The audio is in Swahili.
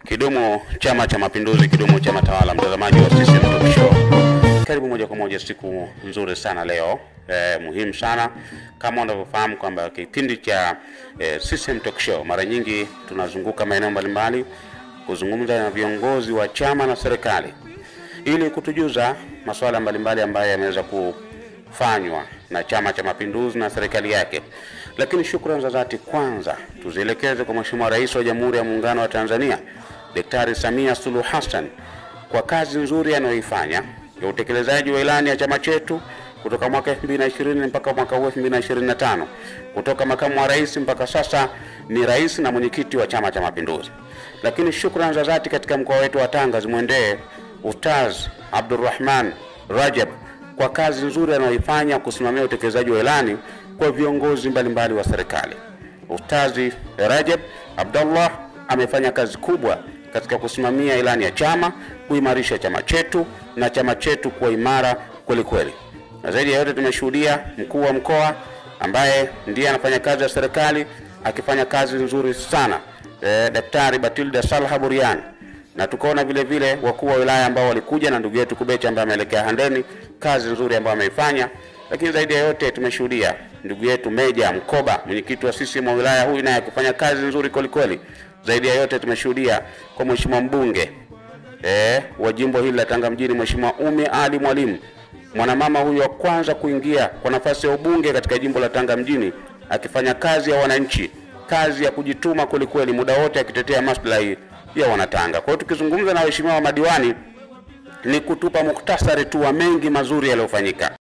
Kidumu Chama cha Mapinduzi, kidumu chama tawala, mtazamaji wa CCM Talk Show. Karibu moja kwa moja, siku nzuri sana leo, muhimu sana. Kama unavyofahamu kwamba kipindi cha CCM Talk Show mara nyingi tunazunguka maeneo mbalimbali kuzungumza na viongozi wa chama na serikali ili kutujuza masuala mbalimbali ambayo yameweza kufanywa na Chama cha Mapinduzi na serikali yake. Lakini shukrani za dhati kwanza tuzielekeze kwa Mheshimiwa Rais wa Jamhuri ya Muungano wa Tanzania, Daktari Samia Suluhu Hassan, kwa kazi nzuri anayoifanya ya utekelezaji wa ilani ya chama chetu kutoka mwaka 2020 mpaka mwaka 2025, kutoka makamu wa rais mpaka sasa ni rais na mwenyekiti wa Chama cha Mapinduzi. Lakini shukrani za dhati katika mkoa wetu wa Tanga zimwendee Ustaz Abdurrahman Rajab kwa kazi nzuri anayoifanya kusimamia utekelezaji wa ilani kwa viongozi mbalimbali wa serikali. Ustazi Rajab Abdullah amefanya kazi kubwa katika kusimamia ilani ya chama, kuimarisha chama chetu na chama chetu kuwa imara kweli kweli. Na zaidi ya yote tumeshuhudia mkuu wa mkoa ambaye ndiye anafanya kazi ya serikali akifanya kazi nzuri sana, Daktari Batilda Salha Burian, na tukaona vile vile wakuu wa wilaya ambao walikuja na ndugu yetu Kubecha ambaye ameelekea Handeni, kazi nzuri ambayo ameifanya. Lakini zaidi ya yote tumeshuhudia ndugu yetu Meja Mkoba, mwenyekiti wa CCM wa wilaya huyu, naye akifanya kazi nzuri kweli kweli. Zaidi ya yote tumeshuhudia kwa mheshimiwa mbunge wa jimbo hili la Tanga mjini, Mheshimiwa Umi Ali Mwalimu, mwanamama huyu wa kwanza kuingia kwa nafasi ya ubunge katika jimbo la Tanga mjini, akifanya kazi ya wananchi, kazi ya kujituma kweli kweli, muda wote akitetea maslahi ya wanatanga. Kwa hiyo tukizungumza na waheshimiwa wa madiwani ni kutupa muktasari tu wa mengi mazuri yaliyofanyika.